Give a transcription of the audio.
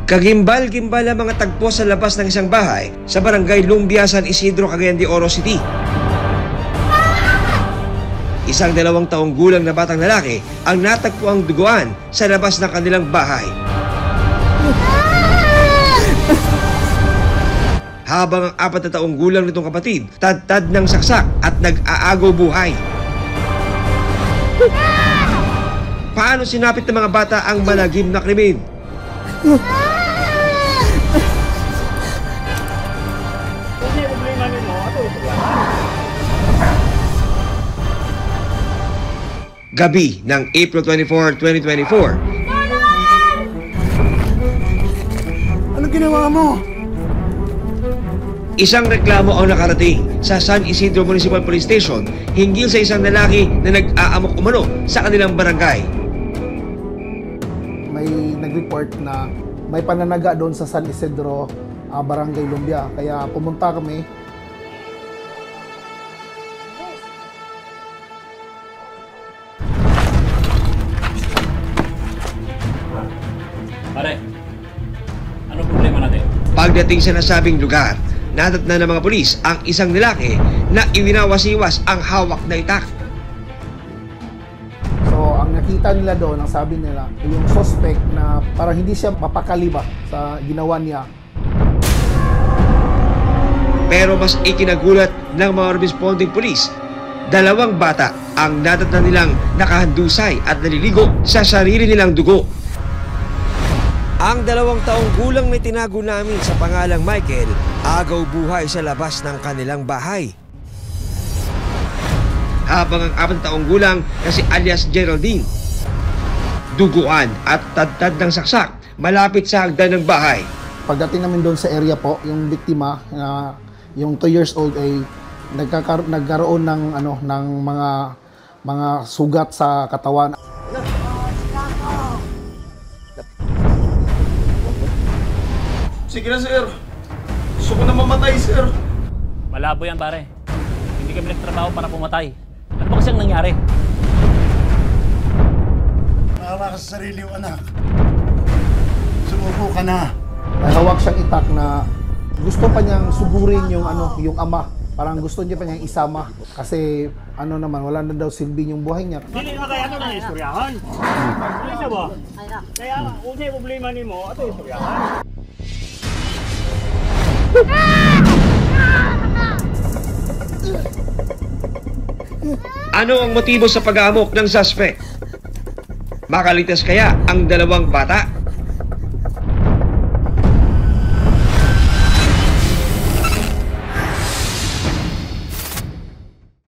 Kagimbal-gimbal ang mga tagpo sa labas ng isang bahay sa barangay Lumbia, San Isidro, Cagayan de Oro City. Isang 2 taong gulang na batang lalaki ang natagpuang duguan sa labas ng kanilang bahay. Habang ang 4 na taong gulang nitong kapatid, tad-tad ng saksak at nag-aagaw buhay. Paano sinapit ng mga bata ang malagim na krimen? Gabi ng April 24, 2024. Anong ginawa mo? Isang reklamo ang nakarating sa San Isidro Municipal Police Station hinggil sa isang lalaki na nag-aamok umano sa kanilang barangay. May nag-report na may pananaga doon sa San Isidro, Barangay Lumbia. Kaya pumunta kami. Pare, ano problema natin? Pagdating sa nasabing lugar, nadatnan ng mga pulis ang isang lalaki na iwinawasiwas ang hawak na itak. So, ang nakita nila doon, ang sabi nila, yung suspect na parang hindi siya mapakali ba sa ginawa niya. Pero mas ikinagulat ng mga responding pulis, 2 bata ang nadatnan nilang nakahandusay at naliligo sa sarili nilang dugo. Ang 2 taong gulang na tinago namin sa pangalang Michael, agaw buhay sa labas ng kanilang bahay. Habang ang 4 taong gulang na si alias Geraldine, duguan at tad-tad ng saksak malapit sa hagdan ng bahay. Pagdating namin doon sa area po, yung biktima, yung 2 years old ay nagkaroon ng ng mga sugat sa katawan. Sige na, sir. Gusto ko na mamatay, sir. Malabo yan, pare. Hindi kami nagtrabaho para pumatay. Ano ba kasi ang nangyari? Maawa ka sa sarili yung anak. Sumuko ka na. May hawak siyang itak na gusto pa niyang sugurin yung yung ama. Parang gusto niya pa niyang isama kasi naman wala na daw silbi yung buhay niya. Dili na kaya ito ng istoryahan. Isa ba? Kaya kung sa'yo problema ni mo, ito istoryahan. Ano ang motibo sa pag-aamok ng suspect? Makaligtas kaya ang 2 bata?